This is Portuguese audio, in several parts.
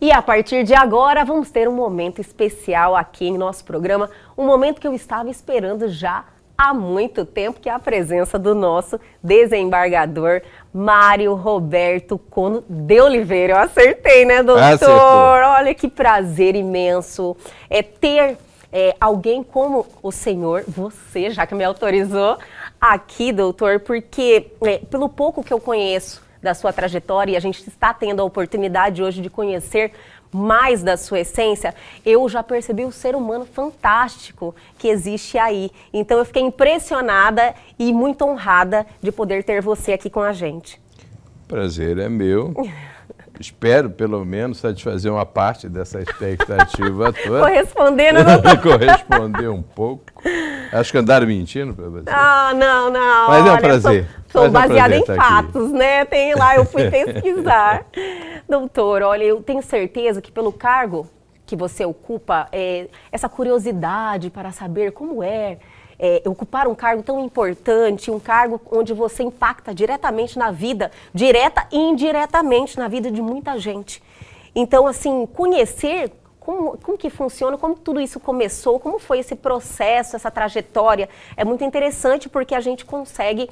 E a partir de agora vamos ter um momento especial aqui em nosso programa, um momento que eu estava esperando já há muito tempo, que é a presença do nosso desembargador Mário Roberto Cono de Oliveira. Eu acertei, né, doutor? Acertou. Olha que prazer imenso ter alguém como o senhor, você, já que me autorizou aqui, doutor, porque pelo pouco que eu conheço da sua trajetória, e a gente está tendo a oportunidade hoje de conhecer mais da sua essência, eu já percebi o ser humano fantástico que existe aí. Então eu fiquei impressionada e muito honrada de poder ter você aqui com a gente. Prazer é meu. Espero, pelo menos, satisfazer uma parte dessa expectativa toda. Correspondendo, não? Corresponder um pouco. Acho que andaram mentindo para você. Ah, não. Mas olha, é um prazer. Sou baseada em fatos, né? Tem lá, eu fui pesquisar. Doutor, olha, eu tenho certeza que pelo cargo que você ocupa, essa curiosidade para saber como ocupar um cargo tão importante, um cargo onde você impacta diretamente na vida, direta e indiretamente na vida de muita gente. Então, assim, conhecer como que funciona, como tudo isso começou, como foi esse processo, essa trajetória, é muito interessante porque a gente consegue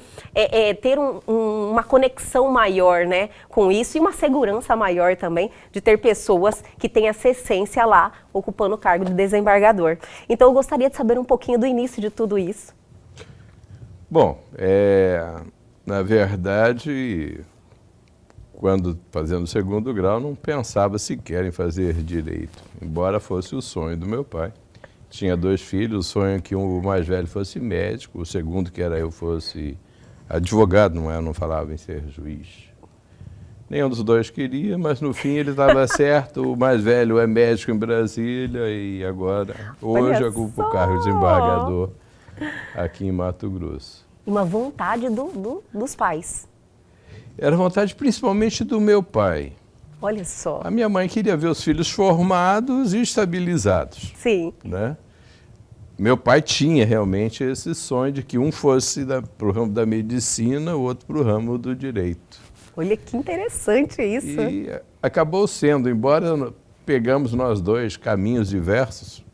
ter uma conexão maior, né, com isso e uma segurança maior também de ter pessoas que têm essa essência lá ocupando o cargo de desembargador. Então eu gostaria de saber um pouquinho do início de tudo isso. Bom, na verdade, quando fazendo o segundo grau, não pensava sequer em fazer direito, embora fosse o sonho do meu pai. Tinha 2 filhos, o sonho que o mais velho fosse médico, o segundo que era eu fosse advogado, não falava em ser juiz. Nenhum dos 2 queria, mas no fim ele estava certo, o mais velho é médico em Brasília e agora, hoje, ocupa o cargo de desembargador aqui em Mato Grosso. E uma vontade dos pais. Era vontade principalmente do meu pai. Olha só. A minha mãe queria ver os filhos formados e estabilizados. Sim. Né? Meu pai tinha realmente esse sonho de que um fosse para o ramo da medicina, o outro para o ramo do direito. Olha que interessante isso. E acabou sendo, embora pegamos nós 2 caminhos diversos,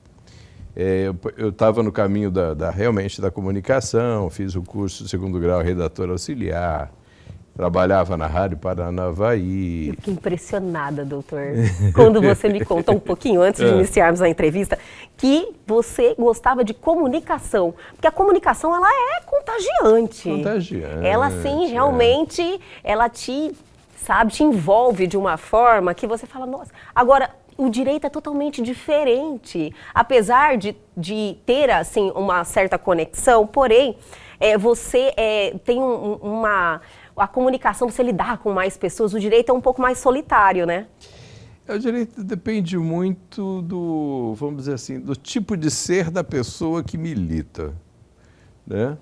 eu estava no caminho realmente da comunicação, fiz o curso de segundo grau redator auxiliar, trabalhava na Rádio Paranavaí. Eu fiquei impressionada, doutor, quando você me contou um pouquinho antes de iniciarmos a entrevista, que você gostava de comunicação. Porque a comunicação, ela é contagiante. Contagiante. Ela, sim, realmente, ela te envolve de uma forma que você fala, nossa, agora o direito é totalmente diferente. Apesar de ter, assim, uma certa conexão, porém, você tem a comunicação, você lidar com mais pessoas, o direito é um pouco mais solitário, né? O direito depende muito vamos dizer assim, do tipo de ser da pessoa que milita. Né?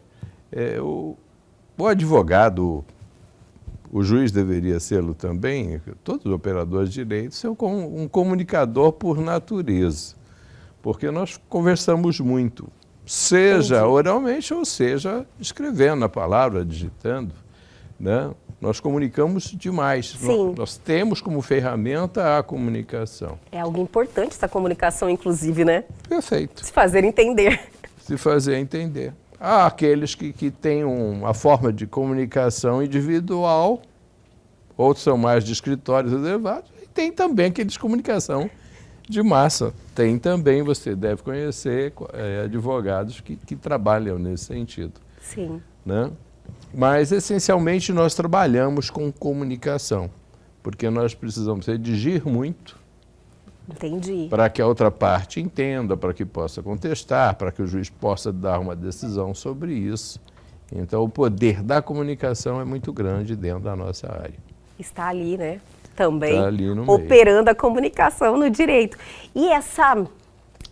O advogado, o juiz deveria ser-lo também, todos os operadores de direito são um comunicador por natureza, porque nós conversamos muito, seja oralmente ou seja escrevendo a palavra, digitando. Né? Nós comunicamos demais. Sim. Nós temos como ferramenta a comunicação. É algo importante essa comunicação, inclusive, né? Perfeito. Se fazer entender. Se fazer entender. Há aqueles que têm uma forma de comunicação individual, outros são mais de escritórios elevados, e tem também aqueles de comunicação de massa. Tem também, você deve conhecer, advogados que trabalham nesse sentido. Sim. Né? Mas, essencialmente, nós trabalhamos com comunicação, porque nós precisamos redigir muito. Entendi. Para que a outra parte entenda, para que possa contestar, para que o juiz possa dar uma decisão sobre isso. Então, o poder da comunicação é muito grande dentro da nossa área. Está ali, né? Também está ali no operando meio. A comunicação no direito. E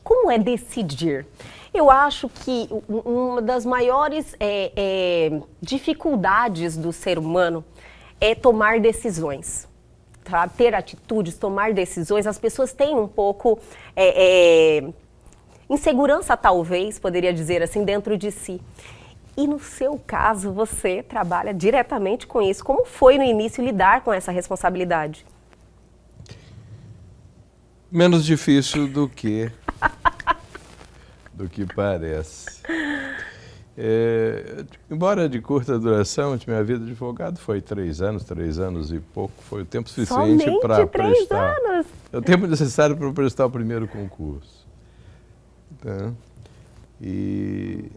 como é decidir? Eu acho que uma das maiores dificuldades do ser humano é tomar decisões, tá? Ter atitudes, tomar decisões. As pessoas têm um pouco insegurança, talvez, poderia dizer assim, dentro de si. E no seu caso, você trabalha diretamente com isso. Como foi no início lidar com essa responsabilidade? Menos difícil do que parece. Embora de curta duração, minha vida de advogado foi 3 anos e pouco, foi o tempo suficiente para prestar. 3 anos? É o tempo necessário para prestar o primeiro concurso. Tá? E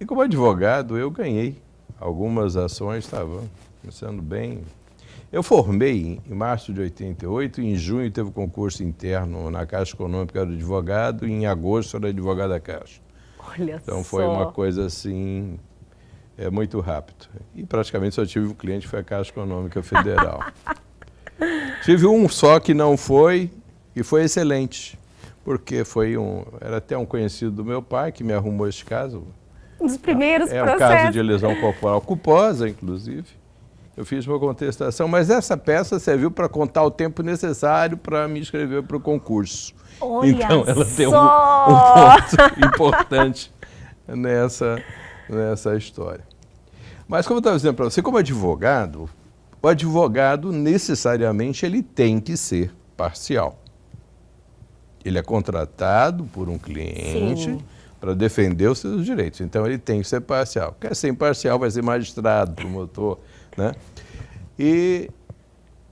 como advogado, eu ganhei algumas ações, estava começando bem. Eu formei em março de 88, em junho teve o concurso interno na Caixa Econômica do advogado, e em agosto era advogado da Caixa. Olha Então só. foi uma coisa assim, muito rápido. E praticamente só tive um cliente, foi a Caixa Econômica Federal. Tive um só que não foi, e foi excelente, porque era até um conhecido do meu pai que me arrumou esse caso. Um dos primeiros processos. É um caso de lesão corporal culposa, inclusive. Eu fiz uma contestação, mas essa peça serviu para contar o tempo necessário para me inscrever para o concurso. Olha então, ela tem um ponto importante nessa história. Mas, como eu estava dizendo para você, como advogado, o advogado, necessariamente, ele tem que ser parcial. Ele é contratado por um cliente para defender os seus direitos. Então, ele tem que ser parcial. Quer ser imparcial, vai ser magistrado, promotor, né? E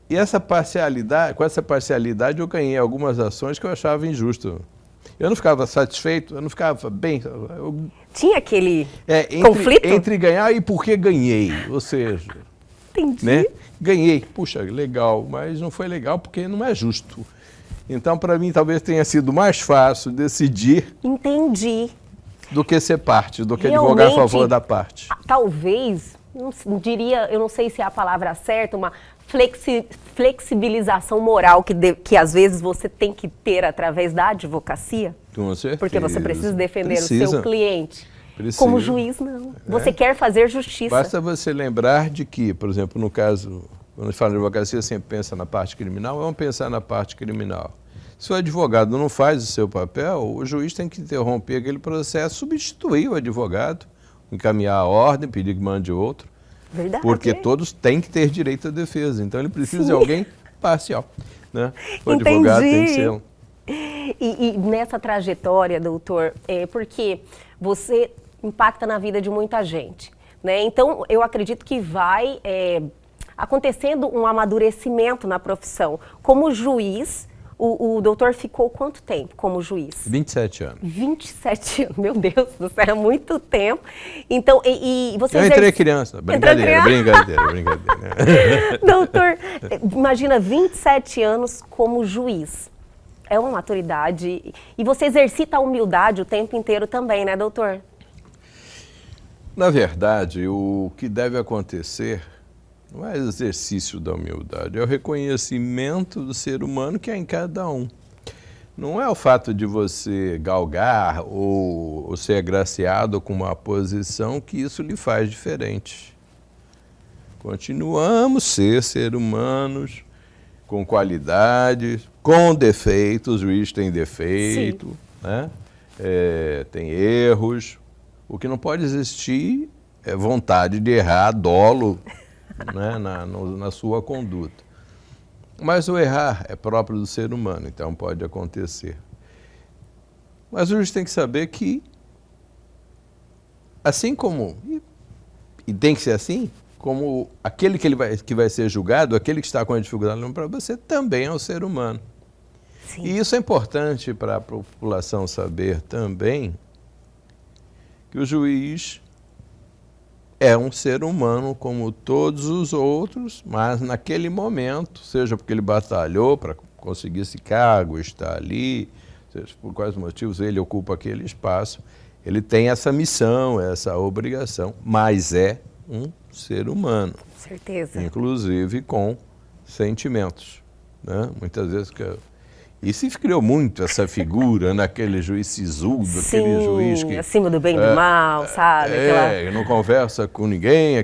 essa parcialidade, com essa parcialidade eu ganhei algumas ações que eu achava injusto. Eu não ficava satisfeito, eu não ficava bem. Tinha aquele conflito? Entre ganhar e por que ganhei, ou seja... Entendi. Né? Ganhei, puxa, legal, mas não foi legal porque não é justo. Então, para mim, talvez tenha sido mais fácil decidir... Entendi. Do que ser parte, do que Realmente, advogar a favor da parte. Talvez, não diria, eu não sei se é a palavra certa, uma flexibilização moral que às vezes você tem que ter através da advocacia. Com certeza. Porque você precisa defender o seu cliente. Precisa. Como juiz, não. Você quer fazer justiça. Basta você lembrar de que, por exemplo, no caso, quando a gente fala de advocacia, sempre pensa na parte criminal, vamos pensar na parte criminal. Se o advogado não faz o seu papel, o juiz tem que interromper aquele processo, substituir o advogado, encaminhar a ordem, pedir que mande outro. Verdade. Porque todos têm que ter direito à defesa. Então, ele precisa de alguém parcial. Né? O advogado tem que ser um... E nessa trajetória, doutor, porque você impacta na vida de muita gente, né? Então, eu acredito que vai acontecendo um amadurecimento na profissão. Como juiz, o doutor ficou quanto tempo como juiz? 27 anos. 27 anos, meu Deus do céu, é muito tempo. Então, e você... Eu entrei criança, brincadeira. Doutor, imagina 27 anos como juiz. É uma maturidade. E você exercita a humildade o tempo inteiro também, né, doutor? Na verdade, o que deve acontecer não é exercício da humildade, é o reconhecimento do ser humano que há em cada um. Não é o fato de você galgar ou ser agraciado com uma posição que isso lhe faz diferente. Continuamos ser humanos, com qualidades, com defeitos, o juiz tem defeito, né? Tem erros. O que não pode existir é vontade de errar, dolo, né, na sua conduta. Mas o errar é próprio do ser humano, então pode acontecer. Mas o juiz tem que saber que, assim como, e tem que ser assim, como aquele que vai ser julgado, aquele que está com a dificuldade para você, também é um ser humano. Sim. E isso é importante para a população saber também, que o juiz é um ser humano como todos os outros, mas naquele momento, seja porque ele batalhou para conseguir esse cargo, está ali, seja por quais motivos ele ocupa aquele espaço, ele tem essa missão, essa obrigação, mas é um ser humano. Certeza. Inclusive com sentimentos, né? Muitas vezes e se criou muito essa figura naquele juiz sisudo, aquele juiz que... acima do bem e do mal, sabe? Não conversa com ninguém.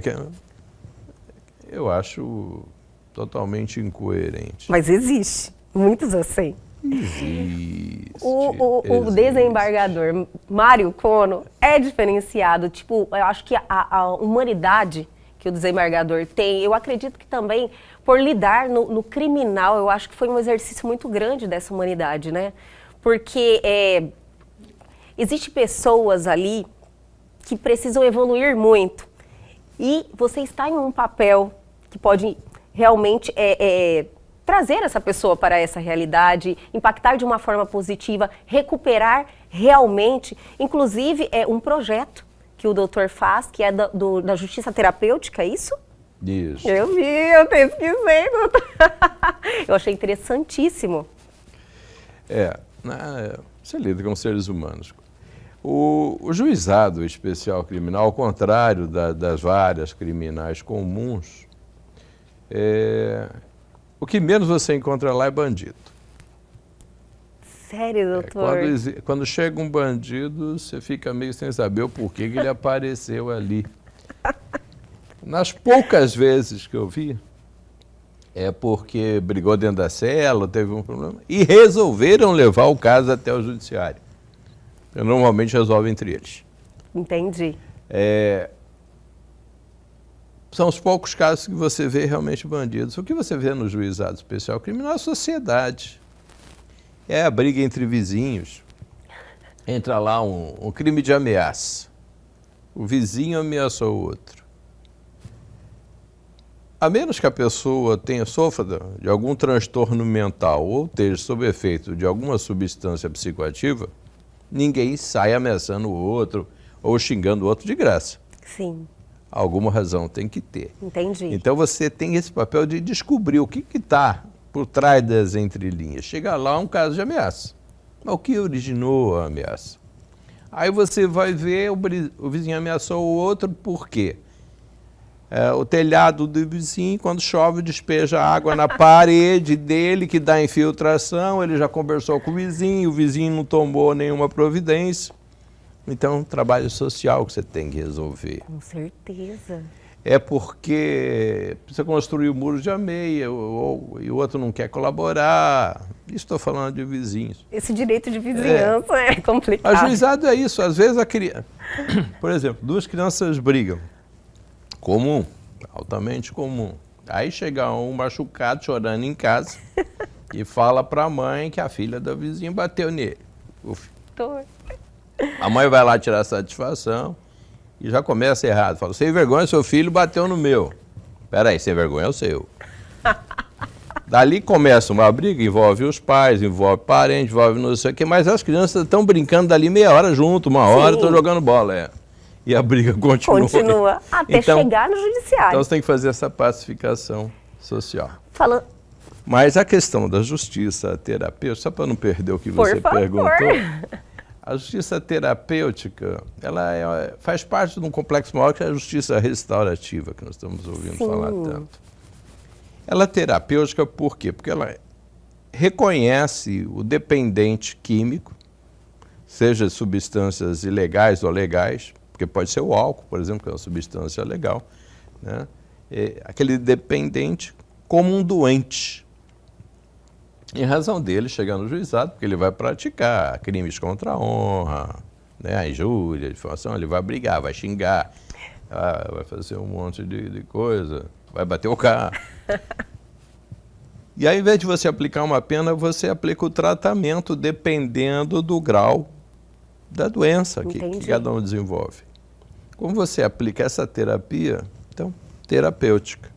Eu acho totalmente incoerente. Mas existe, muitos assim. Existe. O desembargador Mário Kono é diferenciado. Tipo, eu acho que a humanidade que o desembargador tem, eu acredito que também por lidar no criminal, eu acho que foi um exercício muito grande dessa humanidade, né? Porque existem pessoas ali que precisam evoluir muito e você está em um papel que pode realmente trazer essa pessoa para essa realidade, impactar de uma forma positiva, recuperar realmente, inclusive um projeto que o doutor faz, que é da justiça terapêutica, é isso? Isso. Eu vi, eu pesquisei, doutor. Eu achei interessantíssimo. Você lida com seres humanos. O juizado especial criminal, ao contrário das várias criminais comuns, o que menos você encontra lá é bandido. Sério, doutor? Quando chega um bandido, você fica meio sem saber o porquê que ele apareceu ali. Nas poucas vezes que eu vi, é porque brigou dentro da cela, teve um problema, e resolveram levar o caso até o judiciário. Normalmente resolve entre eles. Entendi. São os poucos casos que você vê realmente bandidos. O que você vê no juizado especial criminal é a sociedade. É a briga entre vizinhos. Entra lá um crime de ameaça. O vizinho ameaçou o outro. A menos que a pessoa sofra de algum transtorno mental ou esteja sob efeito de alguma substância psicoativa, ninguém sai ameaçando o outro ou xingando o outro de graça. Sim. Alguma razão tem que ter. Entendi. Então você tem esse papel de descobrir o que está por trás das entrelinhas. Chega lá um caso de ameaça. Mas o que originou a ameaça? Aí você vai ver o vizinho ameaçou o outro por quê? O telhado do vizinho, quando chove, despeja água na parede dele, que dá infiltração, ele já conversou com o vizinho não tomou nenhuma providência. Então, trabalho social que você tem que resolver. Com certeza. É porque você construiu muros de ameia, e o outro não quer colaborar. Estou falando de vizinhos. Esse direito de vizinhança é complicado. Ajuizado é isso. Às vezes a criança... Por exemplo, duas crianças brigam. Comum, altamente comum. Aí chega um machucado, chorando em casa, e fala para a mãe que a filha da vizinha bateu nele. A mãe vai lá tirar satisfação e já começa errado. Fala, sem vergonha, seu filho bateu no meu. Peraí, sem vergonha é o seu. Dali começa uma briga, envolve os pais, envolve parentes, envolve não sei o quê, mas as crianças estão brincando dali meia hora junto, uma hora, estão jogando bola, E a briga continua. Continua, até chegar no judiciário. Então você tem que fazer essa pacificação social. Falando... Mas a questão da justiça terapêutica, só para não perder o que você perguntou, a justiça terapêutica, ela faz parte de um complexo maior que é a justiça restaurativa, que nós estamos ouvindo falar tanto. Ela é terapêutica por quê? Porque ela reconhece o dependente químico, seja substâncias ilegais ou legais, porque pode ser o álcool, por exemplo, que é uma substância legal, né? Aquele dependente como um doente. Em razão dele chegar no juizado, porque ele vai praticar crimes contra a honra, né? A injúria, a difamação, ele vai brigar, vai xingar, vai fazer um monte de coisa, vai bater o carro. E aí, ao invés de você aplicar uma pena, você aplica o tratamento dependendo do grau da doença que cada um desenvolve. Como você aplica essa terapia? Então, terapêutica.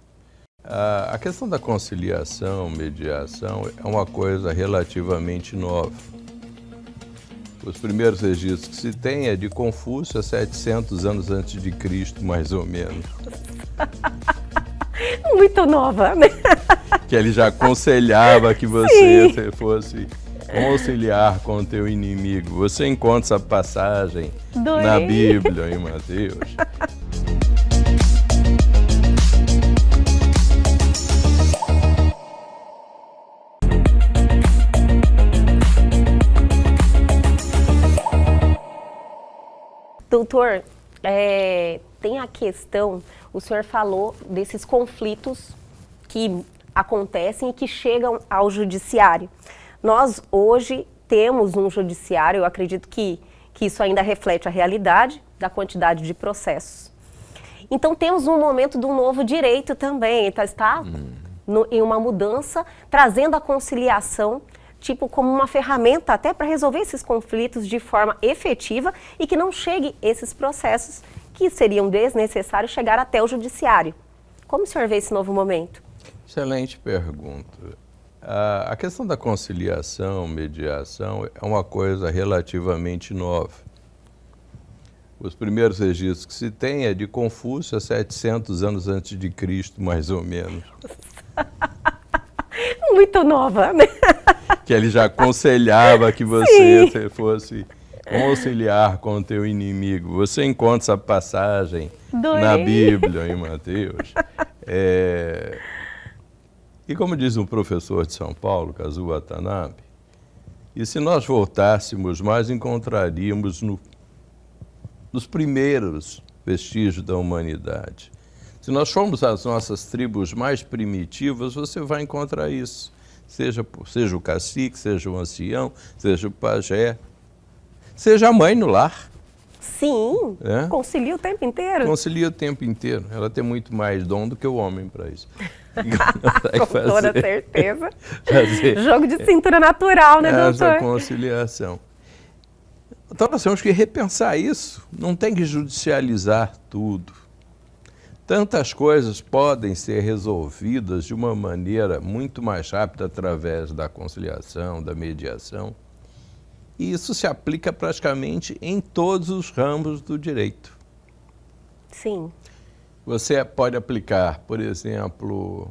A questão da conciliação, mediação, é uma coisa relativamente nova. Os primeiros registros que se tem é de Confúcio, 700 anos antes de Cristo, mais ou menos. Muito nova, né? Que ele já aconselhava que você fosse conciliar com o teu inimigo. Você encontra essa passagem na Bíblia, em Mateus. Doutor, tem a questão, o senhor falou desses conflitos que acontecem e que chegam ao judiciário. Nós hoje temos um judiciário, eu acredito que isso ainda reflete a realidade da quantidade de processos. Então temos um momento de um novo direito também, está em uma mudança, trazendo a conciliação tipo como uma ferramenta até para resolver esses conflitos de forma efetiva e que não chegue esses processos que seriam desnecessários chegar até o judiciário. Como o senhor vê esse novo momento? Excelente pergunta. A questão da conciliação, mediação, é uma coisa relativamente nova. Os primeiros registros que se tem é de Confúcio, a 700 anos antes de Cristo, mais ou menos. Muito nova, né? Que ele já aconselhava que você fosse conciliar com o teu inimigo. Você encontra essa passagem na Bíblia, em Mateus. E como diz um professor de São Paulo, Kazuo Watanabe, e se nós voltássemos, mais encontraríamos nos primeiros vestígios da humanidade. Se nós formos às nossas tribos mais primitivas, você vai encontrar isso. Seja o cacique, seja o ancião, seja o pajé, seja a mãe no lar. Sim, concilia o tempo inteiro. Concilia o tempo inteiro. Ela tem muito mais dom do que o homem para isso. Com toda certeza. Jogo de cintura natural, né, doutor? Essa conciliação. Então nós temos que repensar isso. Não tem que judicializar tudo. Tantas coisas podem ser resolvidas de uma maneira muito mais rápida através da conciliação, da mediação. E isso se aplica praticamente em todos os ramos do direito. Sim. Você pode aplicar, por exemplo,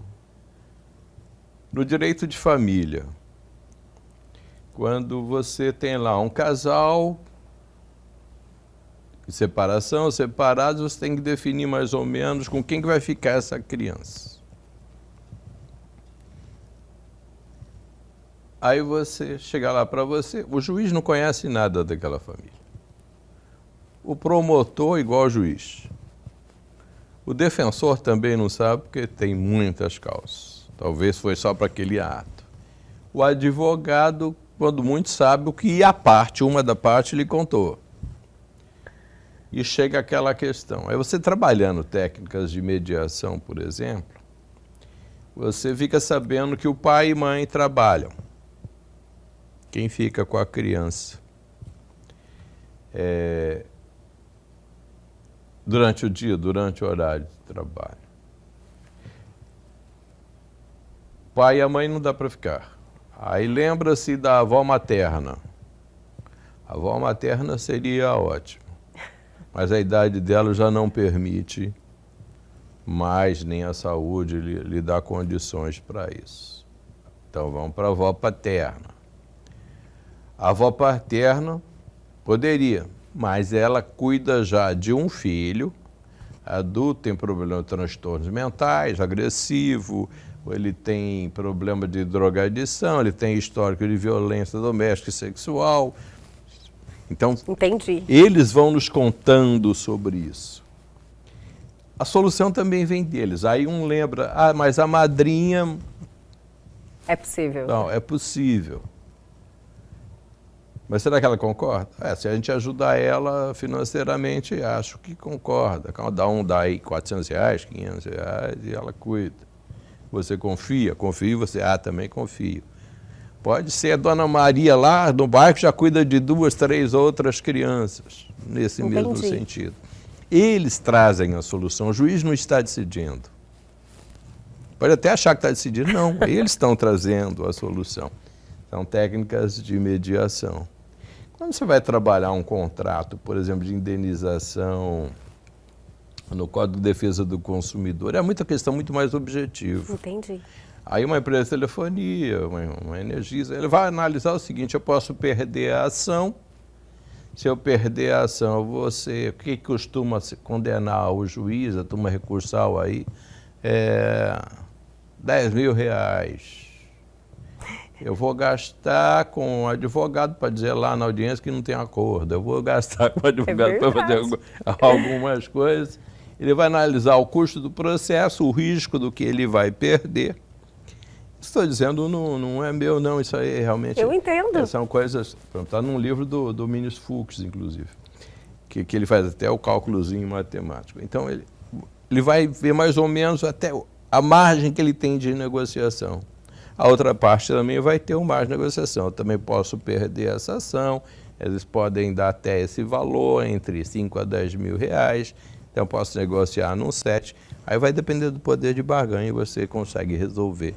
no direito de família. Quando você tem lá um casal em separação, separados, você tem que definir mais ou menos com quem que vai ficar essa criança. Aí você chega lá para você, o juiz não conhece nada daquela família. O promotor igual ao juiz. O defensor também não sabe porque tem muitas causas. Talvez foi só para aquele ato. O advogado, quando muito, sabe o que uma da parte lhe contou. E chega aquela questão. Aí você trabalhando técnicas de mediação, por exemplo, você fica sabendo que o pai e mãe trabalham. Quem fica com a criança? Durante o dia, durante o horário de trabalho. O pai e a mãe não dá para ficar. Aí lembra-se da avó materna. A avó materna seria ótima. Mas a idade dela já não permite mais, nem a saúde lhe dá condições para isso. Então vamos para a avó paterna. A avó paterna poderia, mas ela cuida já de um filho, adulto, tem problema de transtornos mentais, agressivo, ele tem problema de drogadição, ele tem histórico de violência doméstica e sexual. Então, entendi. Eles vão nos contando sobre isso. A solução também vem deles. Aí um lembra, mas a madrinha... É possível. Não, é possível. Mas será que ela concorda? Se a gente ajudar ela financeiramente, acho que concorda. Cada um dá aí R$400, R$500 e ela cuida. Você confia? Confio, você também confio. Pode ser a Dona Maria lá no bairro que já cuida de 2, 3 outras crianças, nesse mesmo sentido. Eles trazem a solução, o juiz não está decidindo. Pode até achar que está decidindo, não, eles estão trazendo a solução. São técnicas de mediação. Quando você vai trabalhar um contrato, por exemplo, de indenização no Código de Defesa do Consumidor, é muita questão muito mais objetiva. Entendi. Aí uma empresa de telefonia, uma Energisa, ele vai analisar o seguinte: eu posso perder a ação. Se eu perder a ação, o que costuma condenar o juiz, a turma recursal aí, R$10.000. Eu vou gastar com o advogado para dizer lá na audiência que não tem acordo. Eu vou gastar com o advogado para fazer algumas coisas. Ele vai analisar o custo do processo, o risco do que ele vai perder. Estou dizendo, não é meu, não. Isso aí realmente... Eu entendo. São coisas... Está num livro do Minos Fux, inclusive, que ele faz até o cálculozinho matemático. Então, ele vai ver mais ou menos até a margem que ele tem de negociação. A outra parte também vai ter uma margem de negociação. Eu também posso perder essa ação, eles podem dar até esse valor, entre 5 a 10 mil reais, então eu posso negociar num 7. Aí vai depender do poder de barganha e você consegue resolver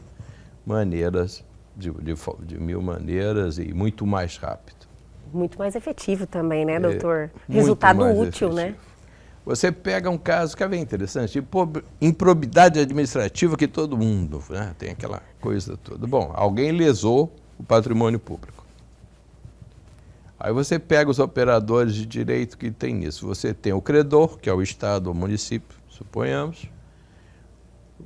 maneiras, de mil maneiras e muito mais rápido. Muito mais efetivo também, né, doutor? Resultado útil, efetivo, né? Você pega um caso que é bem interessante, improbidade administrativa que todo mundo, né, tem aquela coisa toda. Bom, alguém lesou o patrimônio público. Aí você pega os operadores de direito que tem isso. Você tem o credor, que é o Estado ou o município, suponhamos.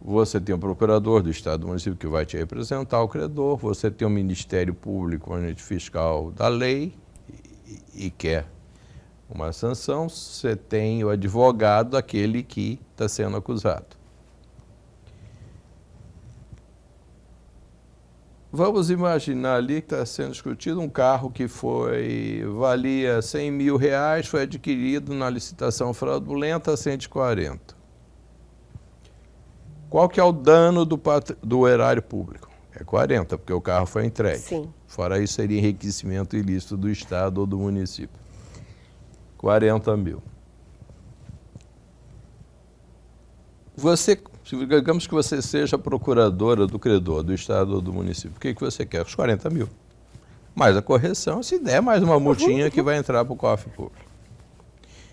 Você tem o procurador do Estado ou do município que vai te representar o credor. Você tem o Ministério Público, o agente fiscal da lei e quer uma sanção. Você tem o advogado, aquele que está sendo acusado. Vamos imaginar ali que está sendo discutido um carro que valia 100 mil reais, foi adquirido na licitação fraudulenta a 140. Qual que é o dano do erário público? É 40, porque o carro foi entregue. Sim. Fora isso, seria enriquecimento ilícito do Estado ou do município. 40 mil. Digamos que você seja procuradora do credor, do Estado ou do município. O que você quer? Os 40 mil. Mais a correção, se der, mais uma multinha que vai entrar para o cofre público.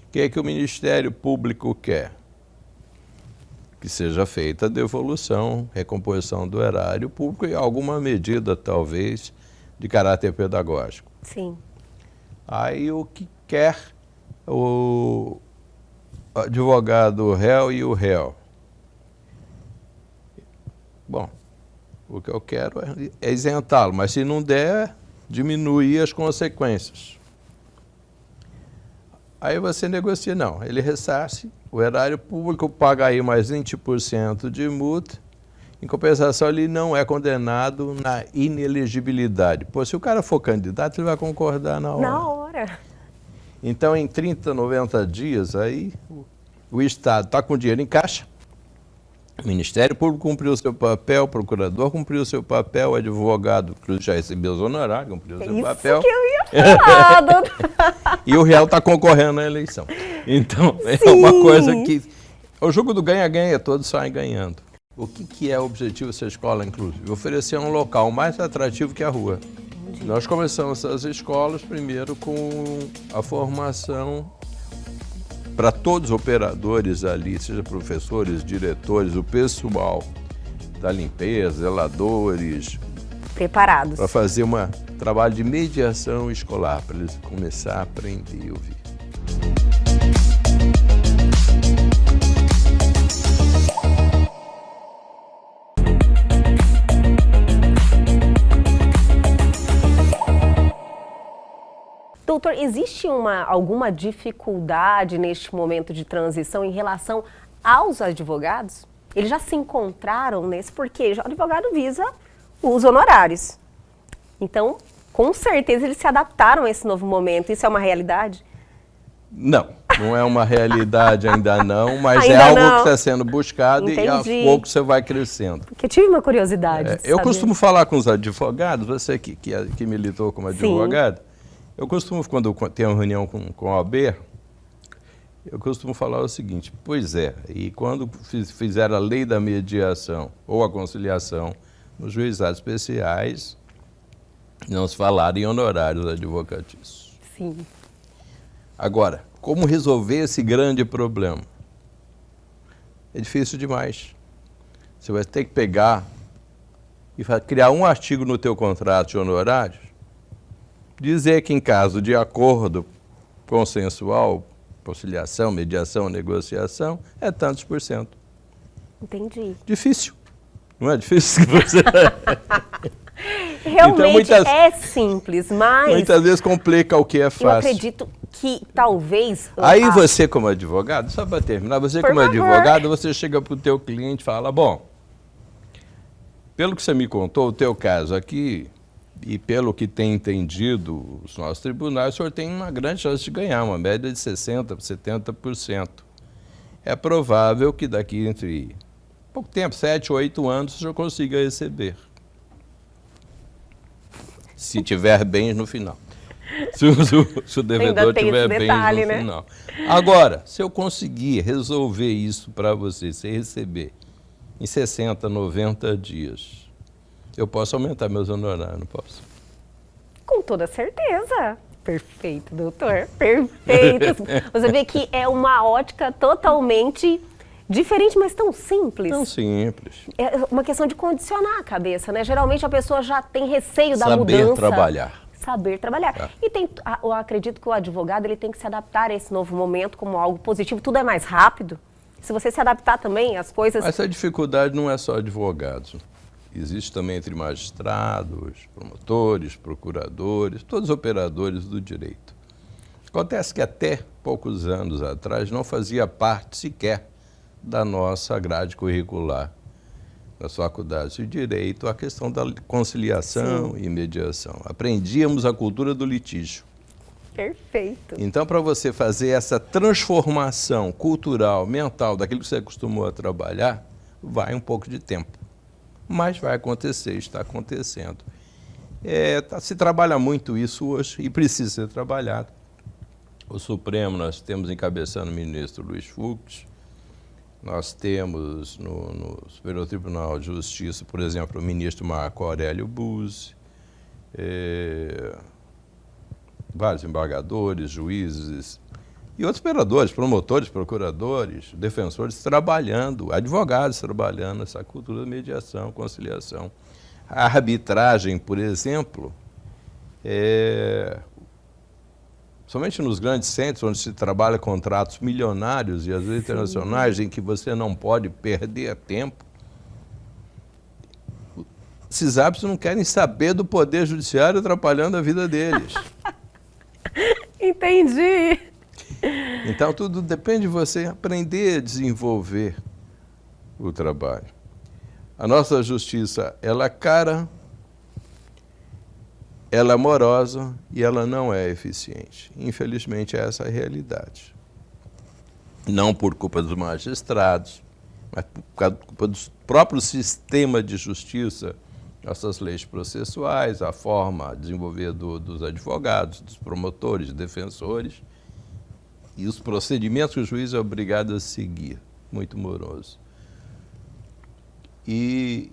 O que o Ministério Público quer? Que seja feita a devolução, recomposição do erário público e alguma medida, talvez, de caráter pedagógico. Sim. Aí o que quer o advogado réu e o réu? Bom, o que eu quero é isentá-lo, mas se não der, diminuir as consequências. Aí você negocia, não, ele ressarce, o erário público paga aí mais 20% de multa, em compensação ele não é condenado na inelegibilidade. Pô, se o cara for candidato, ele vai concordar na hora. Na hora. Então, em 30, 90 dias, aí o Estado está com dinheiro em caixa, o Ministério Público cumpriu o seu papel, o procurador cumpriu o seu papel, o advogado, que já recebeu os honorários, cumpriu o seu papel. Isso que eu ia falar, doutor. E o réu está concorrendo à eleição. Então, é uma coisa que... O jogo do ganha-ganha, todos saem ganhando. O que é o objetivo dessa escola inclusive? Oferecer um local mais atrativo que a rua. Nós começamos essas escolas primeiro com a formação para todos os operadores ali, seja professores, diretores, o pessoal da limpeza, zeladores. Preparados. Para fazer um trabalho de mediação escolar, para eles começar a aprender e ouvir. Doutor, existe alguma dificuldade neste momento de transição em relação aos advogados? Eles já se encontraram nesse, porque o advogado visa os honorários. Então, com certeza eles se adaptaram a esse novo momento. Isso é uma realidade? Não, não é uma realidade ainda não, mas ainda é algo não. que está sendo buscado. Entendi. E aos poucos você vai crescendo. Porque eu tive uma curiosidade. Eu costumo falar com os advogados, você que militou como advogado, Sim. Eu costumo, quando eu tenho uma reunião com a OAB, eu costumo falar o seguinte, pois é, e quando fizeram a lei da mediação ou a conciliação nos juizados especiais, não se falaram em honorários advocatícios. Sim. Agora, como resolver esse grande problema? É difícil demais. Você vai ter que pegar e criar um artigo no teu contrato de honorários, dizer que em caso de acordo consensual, conciliação, mediação, negociação, é tantos por cento. Entendi. Difícil. Não é difícil que você... Realmente então, é simples, mas... Muitas vezes complica o que é fácil. Eu acredito que talvez... Aí você como advogado, só para terminar, você como advogado, você chega para o teu cliente e fala, bom, pelo que você me contou, o teu caso aqui... E pelo que tem entendido os nossos tribunais, o senhor tem uma grande chance de ganhar, uma média de 60%, 70%. é provável que daqui entre pouco tempo, 7 ou 8 anos, você consiga receber. Se tiver bens no final. Se o devedor tiver bens no final. Agora, se eu conseguir resolver isso para você receber em 60, 90 dias, eu posso aumentar meus honorários, não posso? Com toda certeza. Perfeito, doutor. Perfeito. Você vê que é uma ótica totalmente diferente, mas tão simples. Tão simples. É uma questão de condicionar a cabeça, né? Geralmente a pessoa já tem receio da mudança. Saber trabalhar. Saber trabalhar. É. E eu acredito que o advogado ele tem que se adaptar a esse novo momento como algo positivo. Tudo é mais rápido. Se você se adaptar também, as coisas... Essa dificuldade não é só advogados. Existe também entre magistrados, promotores, procuradores, todos os operadores do direito. Acontece que até poucos anos atrás não fazia parte sequer da nossa grade curricular nas faculdades de Direito a questão da conciliação e mediação. Aprendíamos a cultura do litígio. Perfeito. Então, para você fazer essa transformação cultural, mental, daquilo que você acostumou a trabalhar, vai um pouco de tempo. Mas vai acontecer, está acontecendo. Se trabalha muito isso hoje e precisa ser trabalhado. O Supremo, nós temos encabeçando o ministro Luiz Fux, nós temos no Superior Tribunal de Justiça, por exemplo, o ministro Marco Aurélio Buzzi, vários embargadores, juízes e outros operadores, promotores, procuradores, defensores trabalhando, advogados trabalhando essa cultura de mediação, conciliação. A arbitragem, por exemplo, somente nos grandes centros, onde se trabalha contratos milionários e às vezes internacionais, em que você não pode perder tempo, esses árbitros não querem saber do poder judiciário atrapalhando a vida deles. Entendi. Então, tudo depende de você aprender a desenvolver o trabalho. A nossa justiça, ela é cara, ela é morosa e ela não é eficiente. Infelizmente, essa é a realidade. Não por culpa dos magistrados, mas por culpa do próprio sistema de justiça, essas leis processuais, a forma de desenvolver dos advogados, dos promotores, defensores, e os procedimentos que o juiz é obrigado a seguir, muito moroso. E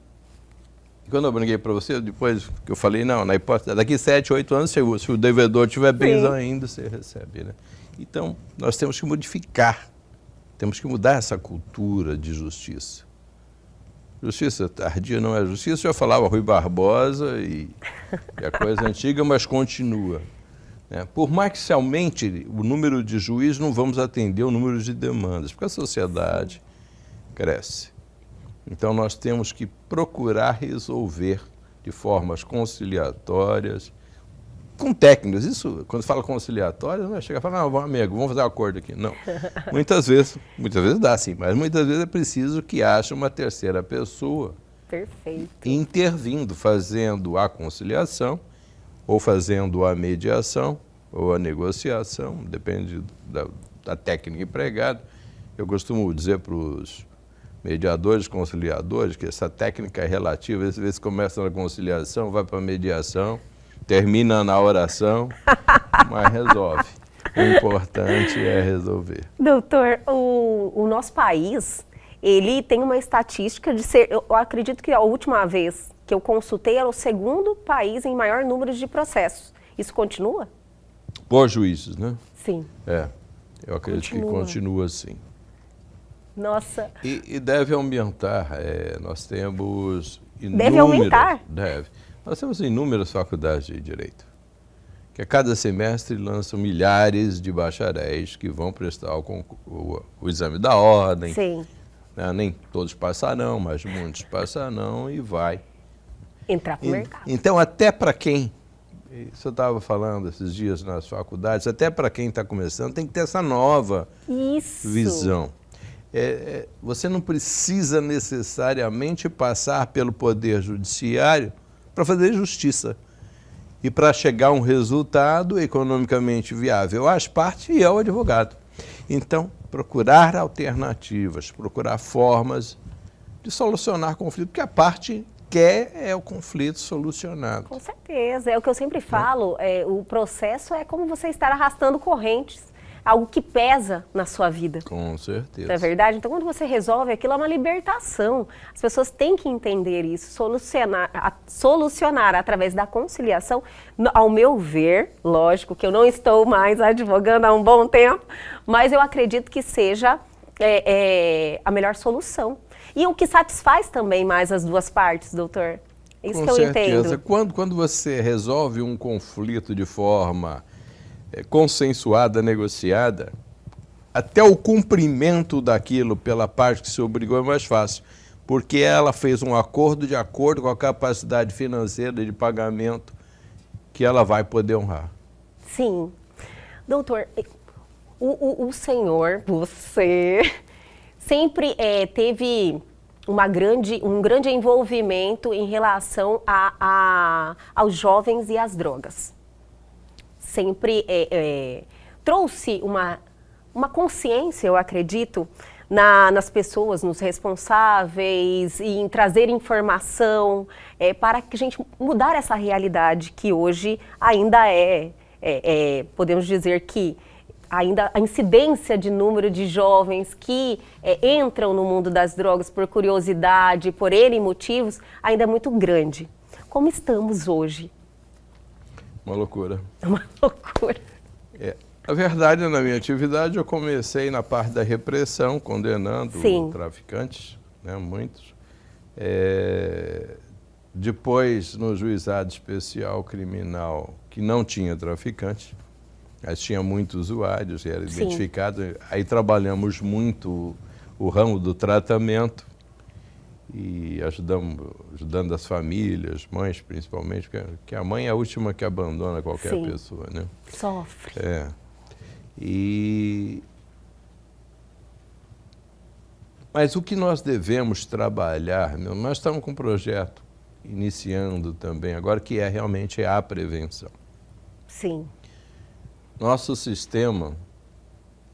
quando eu brinquei para você, depois que eu falei, não, na hipótese, daqui 7, 8 anos, se o devedor tiver bens ainda, você recebe, né? Então, nós temos que modificar, temos que mudar essa cultura de justiça. Justiça tardia não é justiça, já falava Rui Barbosa e a coisa antiga, mas continua. Por mais que se aumente o número de juízes, não vamos atender o número de demandas, porque a sociedade cresce. Então, nós temos que procurar resolver de formas conciliatórias, com técnicas. Isso, quando fala conciliatória, não é chegar e falar, não, amigo, vamos fazer um acordo aqui. Não. Muitas vezes dá sim, mas muitas vezes é preciso que haja uma terceira pessoa intervindo, fazendo a conciliação, ou fazendo a mediação, ou a negociação, depende da técnica empregada. Eu costumo dizer para os mediadores, conciliadores, que essa técnica é relativa, às vezes começa na conciliação, vai para a mediação, termina na oração, mas resolve. O importante é resolver. Doutor, o nosso país, ele tem uma estatística de ser, eu acredito que a última vez que eu consultei era o segundo país em maior número de processos. Isso continua? Por juízes, né? Sim. Eu acredito que continua sim. Nossa. E deve aumentar. Nós temos inúmeras... Deve aumentar? Deve. Nós temos inúmeras faculdades de Direito, que a cada semestre lançam milhares de bacharéis que vão prestar o exame da ordem. Sim. Nem todos passarão, mas muitos passarão e vai. Entrar para o mercado. Então, até para quem, isso eu estava falando esses dias nas faculdades, até para quem está começando, tem que ter essa nova visão. Você não precisa necessariamente passar pelo Poder Judiciário para fazer justiça e para chegar a um resultado economicamente viável às partes e ao advogado. Então, procurar alternativas, procurar formas de solucionar conflito, porque a parte quer é o conflito solucionado. Com certeza, é o que eu sempre falo, o processo é como você estar arrastando correntes, algo que pesa na sua vida. Com certeza. Não é verdade? Então, quando você resolve aquilo, é uma libertação. As pessoas têm que entender isso, solucionar através da conciliação. Ao meu ver, lógico que eu não estou mais advogando há um bom tempo, mas eu acredito que seja a melhor solução. E o que satisfaz também mais as duas partes, doutor? Isso que eu entendo. Quando você resolve um conflito de forma consensuada, negociada, até o cumprimento daquilo pela parte que se obrigou é mais fácil, porque ela fez um acordo de acordo com a capacidade financeira de pagamento que ela vai poder honrar. Sim. Doutor, o senhor, você, sempre teve um grande envolvimento em relação aos jovens e às drogas. Sempre trouxe uma consciência, eu acredito, nas pessoas, nos responsáveis, e em trazer informação para que a gente mudar essa realidade que hoje ainda podemos dizer que ainda a incidência de número de jovens que entram no mundo das drogas por curiosidade, por N motivos, ainda é muito grande. Como estamos hoje? Uma loucura. Uma loucura. Na verdade, na minha atividade, eu comecei na parte da repressão, condenando traficantes, né, muitos. Depois, no juizado especial criminal, que não tinha traficante, mas tinha muitos usuários, era identificado. Aí trabalhamos muito o ramo do tratamento e ajudando as famílias, mães principalmente, porque a mãe é a última que abandona qualquer pessoa, né? Sofre. Mas o que nós devemos trabalhar, nós estamos com um projeto iniciando também agora, que realmente a prevenção. Sim. Nosso sistema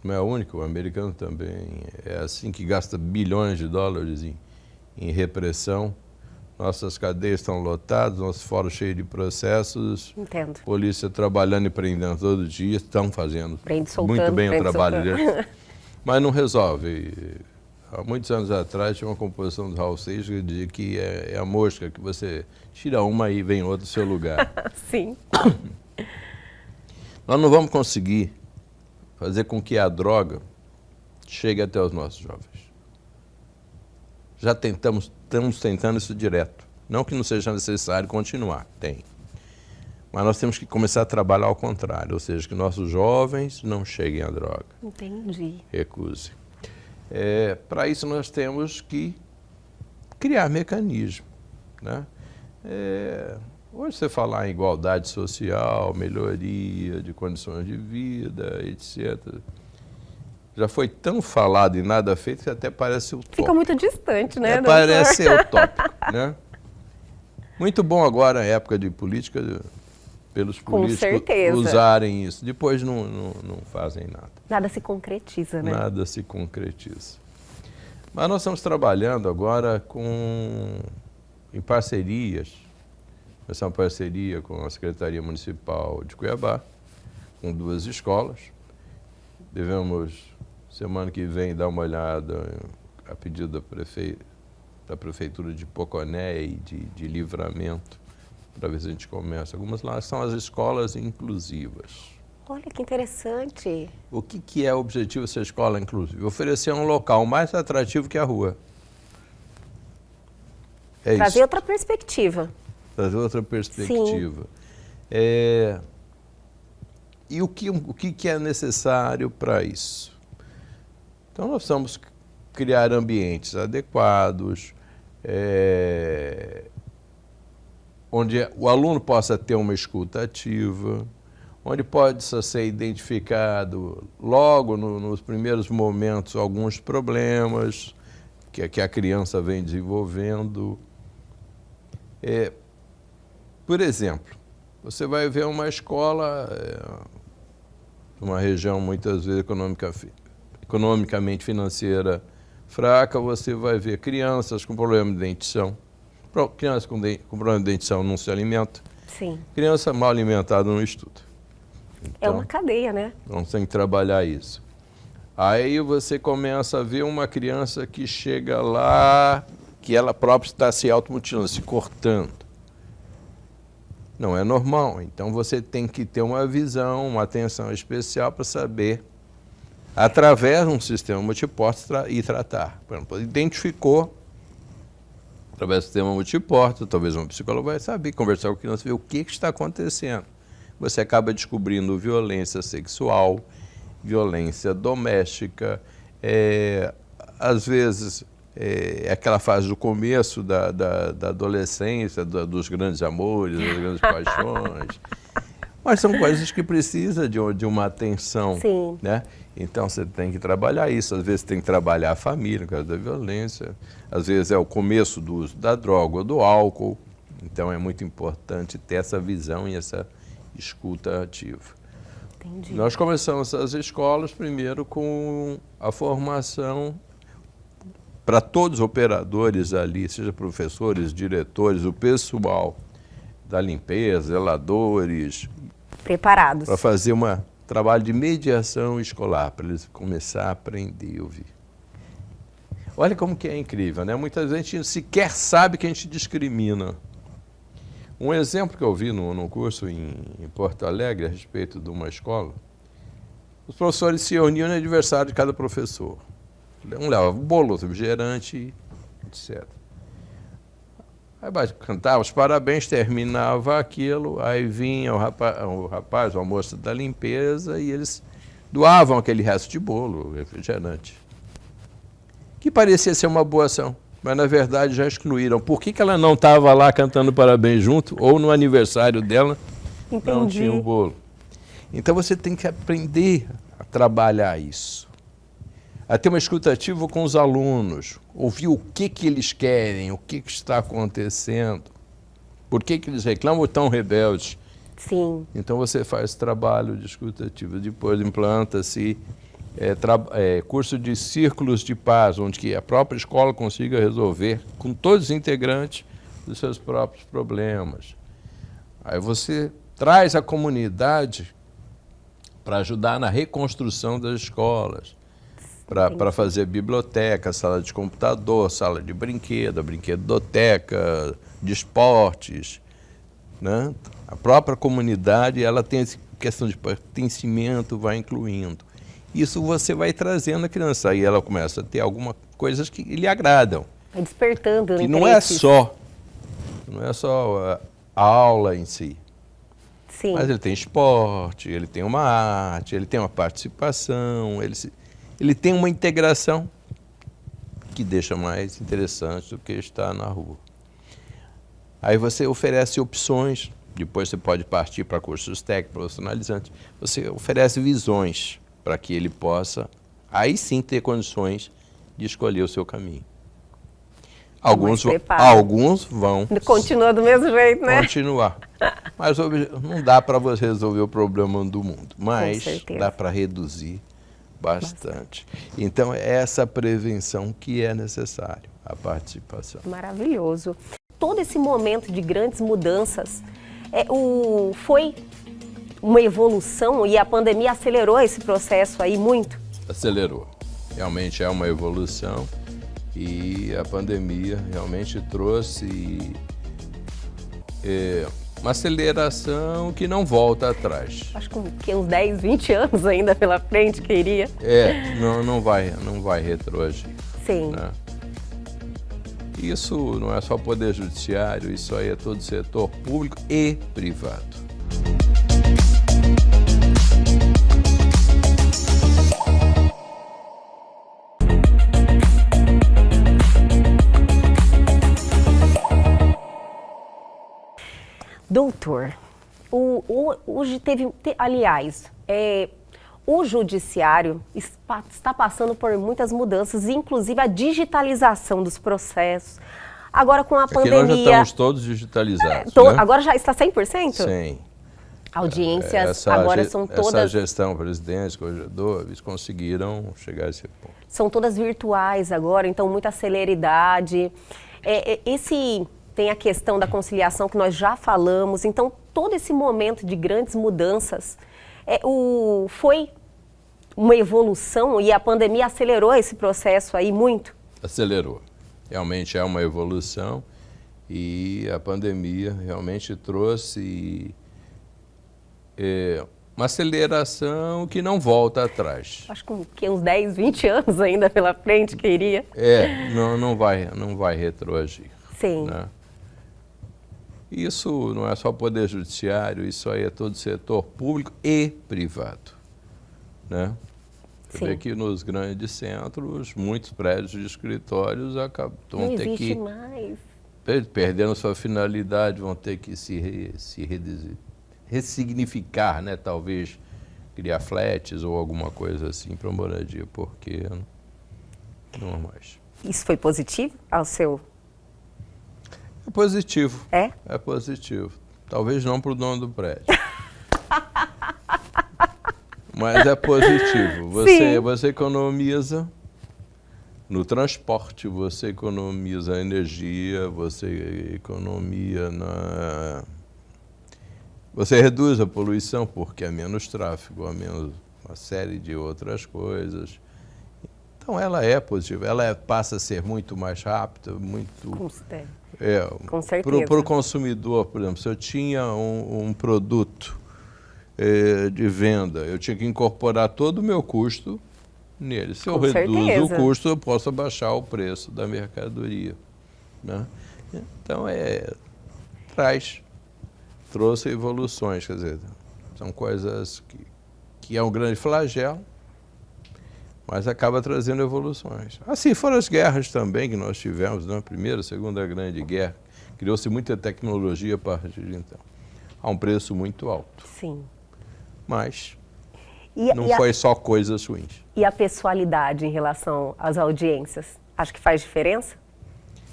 não é o único, o americano também é assim, que gasta bilhões de dólares em repressão. Nossas cadeias estão lotadas, nossos fóruns cheios de processos. Entendo. Polícia trabalhando e prendendo todo dia, estão fazendo muito bem o trabalho deles. Mas não resolve. Há muitos anos atrás tinha uma composição do Raul Seixas que dizia que é a mosca, que você tira uma e vem outra no seu lugar. Sim. Nós não vamos conseguir fazer com que a droga chegue até os nossos jovens. Já estamos tentando isso direto. Não que não seja necessário continuar, tem. Mas nós temos que começar a trabalhar ao contrário, ou seja, que nossos jovens não cheguem à droga. Entendi. Recuse. Para isso nós temos que criar mecanismos, né? Hoje você falar em igualdade social, melhoria de condições de vida, etc., já foi tão falado e nada feito que até parece utópico. Fica muito distante, né, doutor? Parece utópico, né? Muito bom agora, a época de política, pelos políticos usarem isso. Depois não fazem nada. Nada se concretiza, né? Nada se concretiza. Mas nós estamos trabalhando agora em parcerias. Essa é uma parceria com a Secretaria Municipal de Cuiabá, com 2 escolas. Devemos, semana que vem, dar uma olhada a pedido da Prefeitura de Poconé e de Livramento, para ver se a gente começa. Algumas lá são as escolas inclusivas. Olha que interessante. O que é o objetivo dessa escola inclusiva? Oferecer um local mais atrativo que a rua. Trazer outra perspectiva. Trazer outra perspectiva. E o que é necessário para isso? Então, nós precisamos criar ambientes adequados, onde o aluno possa ter uma escuta ativa, onde pode ser identificado logo nos primeiros momentos alguns problemas que a criança vem desenvolvendo. Por exemplo, você vai ver uma escola, uma região muitas vezes economicamente financeira fraca, você vai ver crianças com problema de dentição. Criança com problema de dentição não se alimenta. Sim. Criança mal alimentada não estuda. Então, é uma cadeia, né? Então tem que trabalhar isso. Aí você começa a ver uma criança que chega lá, que ela própria está se automutilando, se cortando. Não é normal. Então você tem que ter uma visão, uma atenção especial para saber, através de um sistema multiporta, e tratar. Por exemplo, identificou, através do sistema multiporta, talvez um psicólogo vai saber, conversar com a criança, ver o que está acontecendo. Você acaba descobrindo violência sexual, violência doméstica, às vezes é aquela fase do começo da adolescência, dos grandes amores, das grandes paixões. Mas são coisas que precisam de uma atenção. Sim. Né? Então você tem que trabalhar isso, às vezes tem que trabalhar a família, no caso da violência, às vezes é o começo do uso da droga ou do álcool. Então é muito importante ter essa visão e essa escuta ativa. Entendi. Nós começamos as escolas primeiro com a formação para todos os operadores ali, seja professores, diretores, o pessoal da limpeza, zeladores, preparados. Para fazer um trabalho de mediação escolar, para eles começar a aprender e ouvir. Olha como que é incrível, né? Muitas vezes a gente sequer sabe que a gente discrimina. Um exemplo que eu vi no curso em Porto Alegre, a respeito de uma escola, os professores se reuniam no aniversário de cada professor. Um levava bolo, outro refrigerante, etc. Aí cantava os parabéns, terminava aquilo, aí vinha o rapaz, a moça da limpeza, e eles doavam aquele resto de bolo, refrigerante. Que parecia ser uma boa ação, mas na verdade já excluíram. Por que ela não estava lá cantando parabéns junto, ou no aniversário dela, Entendi. Não tinha o bolo? Então você tem que aprender a trabalhar isso. A ter uma escuta ativa com os alunos, ouvir o que eles querem, o que está acontecendo, por que eles reclamam ou estão rebeldes. Sim. Então você faz trabalho de escuta ativa, depois implanta-se curso de círculos de paz, onde que a própria escola consiga resolver com todos os integrantes os seus próprios problemas. Aí você traz a comunidade para ajudar na reconstrução das escolas, para fazer biblioteca, sala de computador, sala de brinquedo, brinquedoteca, de esportes. Né? A própria comunidade, ela tem essa questão de pertencimento, vai incluindo. Isso você vai trazendo a criança, aí ela começa a ter algumas coisas que lhe agradam. Vai despertando, né? Que não é só a aula em si. Sim. Mas ele tem esporte, ele tem uma arte, ele tem uma participação, ele tem uma integração que deixa mais interessante do que estar na rua. Aí você oferece opções, depois você pode partir para cursos técnicos, profissionalizantes. Você oferece visões para que ele possa, aí sim, ter condições de escolher o seu caminho. Alguns vão... Continua do mesmo jeito, né? Continuar. Mas não dá para você resolver o problema do mundo, mas dá para reduzir bastante. Então, é essa prevenção que é necessário, a participação. Maravilhoso. Todo esse momento de grandes mudanças foi uma evolução e a pandemia acelerou esse processo aí muito? Acelerou. Realmente é uma evolução e a pandemia realmente trouxe uma aceleração que não volta atrás. Acho que uns 10, 20 anos ainda pela frente, queria. Não vai retroagir. Sim. Né? Isso não é só poder judiciário, isso aí é todo setor público e privado. Doutor, hoje aliás, o judiciário está passando por muitas mudanças, inclusive a digitalização dos processos. Agora com a pandemia... Nós já estamos todos digitalizados, né? né? Agora já está 100%? Sim. Audiências agora são todas... Essa gestão, presidente, corregedor, eles conseguiram chegar a esse ponto. São todas virtuais agora, então muita celeridade. Tem a questão da conciliação que nós já falamos, então todo esse momento de grandes mudanças foi uma evolução e a pandemia acelerou esse processo aí muito? Acelerou. Realmente é uma evolução e a pandemia realmente trouxe uma aceleração que não volta atrás. Acho que uns 10, 20 anos ainda pela frente que iria. Não vai retroagir. Sim. Né? Isso não é só o Poder Judiciário, isso aí é todo o setor público e privado. Né? Você vê que nos grandes centros, muitos prédios de escritórios vão ter que... mais. Perdendo sua finalidade, vão ter que ressignificar, né? Talvez criar flats ou alguma coisa assim para moradia, porque não mais. Isso foi positivo ao seu... É positivo. É? É positivo. Talvez não para o dono do prédio. Mas é positivo. Você economiza no transporte, você economiza energia, você economia Você reduz a poluição porque há menos tráfego, há menos uma série de outras coisas. Então ela é positiva, ela passa a ser muito mais rápida, muito... Com certeza. Para o consumidor, por exemplo, se eu tinha um produto de venda, eu tinha que incorporar todo o meu custo nele. Se eu reduzo o custo, eu posso abaixar o preço da mercadoria. Né? Então, trouxe evoluções, quer dizer, são coisas que é um grande flagelo, mas acaba trazendo evoluções. Assim foram as guerras também que nós tivemos, na Primeira, Segunda Grande Guerra. Criou-se muita tecnologia a partir de então. A um preço muito alto. Sim. Mas não foi só coisas ruins. E a pessoalidade em relação às audiências? Acho que faz diferença?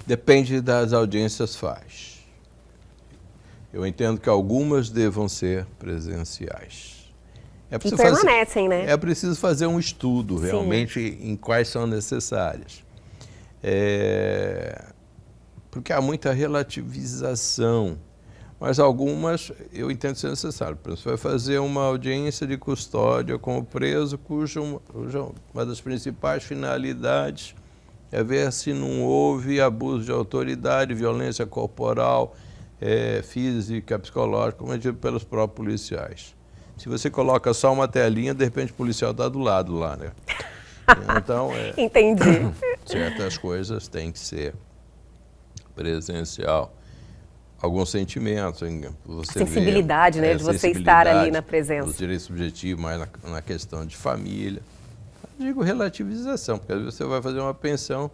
Depende das audiências, faz. Eu entendo que algumas devam ser presenciais. E permanecem, né? É preciso fazer um estudo, realmente, em quais são necessárias. Porque há muita relativização, mas algumas eu entendo ser necessário. Por exemplo, você vai fazer uma audiência de custódia com o preso, cuja uma das principais finalidades é ver se não houve abuso de autoridade, violência corporal, física, psicológica, cometido pelos próprios policiais. Se você coloca só uma telinha, de repente o policial está do lado lá, né? Então, entendi. Certas coisas têm que ser presencial. Alguns sentimentos. Você sensibilidade, né? De você estar ali na presença. Os direitos subjetivos, mais na questão de família. Eu digo relativização, porque às vezes você vai fazer uma pensão,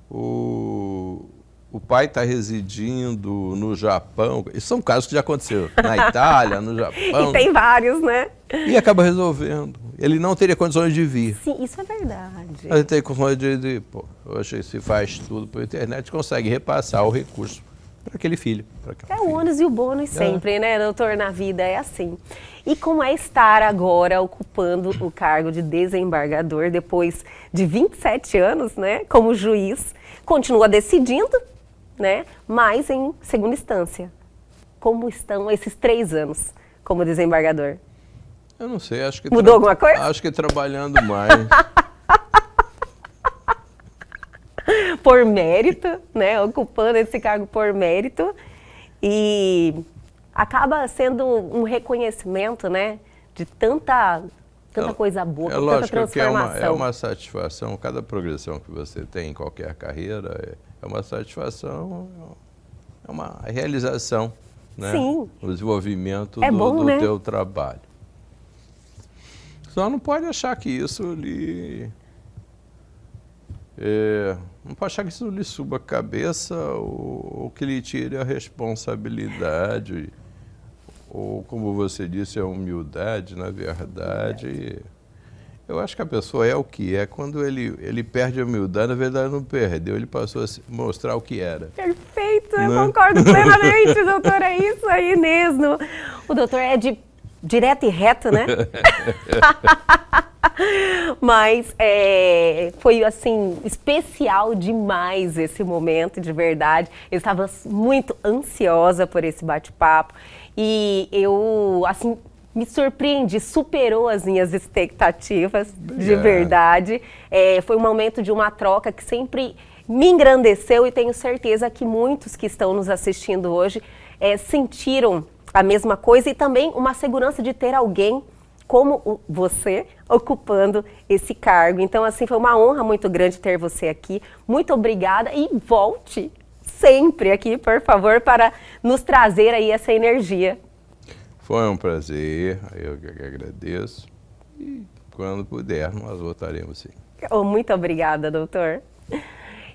o pai está residindo no Japão. Esses são casos que já aconteceram. Na Itália, no Japão. E tem vários, né? E acaba resolvendo. Ele não teria condições de vir. Sim, isso é verdade. Mas ele tem condições de hoje se faz tudo pela internet, consegue repassar o recurso para aquele filho. O ônus e o bônus sempre, né, doutor? Na vida é assim. E como é estar agora ocupando o cargo de desembargador depois de 27 anos, né, como juiz, continua decidindo, né, mas em segunda instância. Como estão esses 3 anos como desembargador? Eu não sei, acho que... Mudou alguma coisa? Acho que trabalhando mais. Por mérito, né, ocupando esse cargo por mérito, e acaba sendo um reconhecimento, né, de tanta coisa boa, tanta transformação. É uma satisfação, cada progressão que você tem em qualquer carreira é uma satisfação, é uma realização, né? Sim. O desenvolvimento do né? teu trabalho. Só não pode achar que isso lhe... não pode achar que isso lhe suba a cabeça ou que lhe tire a responsabilidade, ou, como você disse, a humildade, na verdade. Eu acho que a pessoa é o que é. Quando ele perde a humildade, na verdade não perdeu, ele passou a mostrar o que era. Perfeito, eu concordo plenamente, doutor, é isso aí mesmo. O doutor é de direto e reto, né? Mas foi, assim, especial demais esse momento, de verdade. Eu estava muito ansiosa por esse bate-papo e eu, assim, me surpreendi, superou as minhas expectativas, de verdade. Foi um momento de uma troca que sempre me engrandeceu e tenho certeza que muitos que estão nos assistindo hoje sentiram a mesma coisa e também uma segurança de ter alguém como você ocupando esse cargo. Então, assim, foi uma honra muito grande ter você aqui. Muito obrigada e volte sempre aqui, por favor, para nos trazer aí essa energia. Foi um prazer, eu que agradeço. E quando puder, nós voltaremos sim. Muito obrigada, doutor.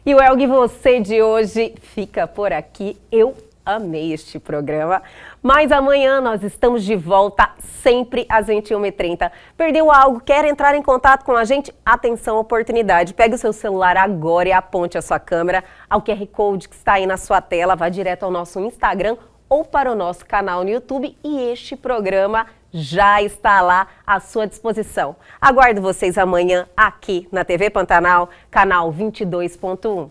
E o Elgue Você de hoje fica por aqui. Eu amei este programa, mas amanhã nós estamos de volta sempre às 21h30. Perdeu algo? Quer entrar em contato com a gente? Atenção, oportunidade. Pegue o seu celular agora e aponte a sua câmera ao QR Code que está aí na sua tela. Vá direto ao nosso Instagram ou para o nosso canal no YouTube e este programa já está lá à sua disposição. Aguardo vocês amanhã aqui na TV Pantanal, canal 22.1.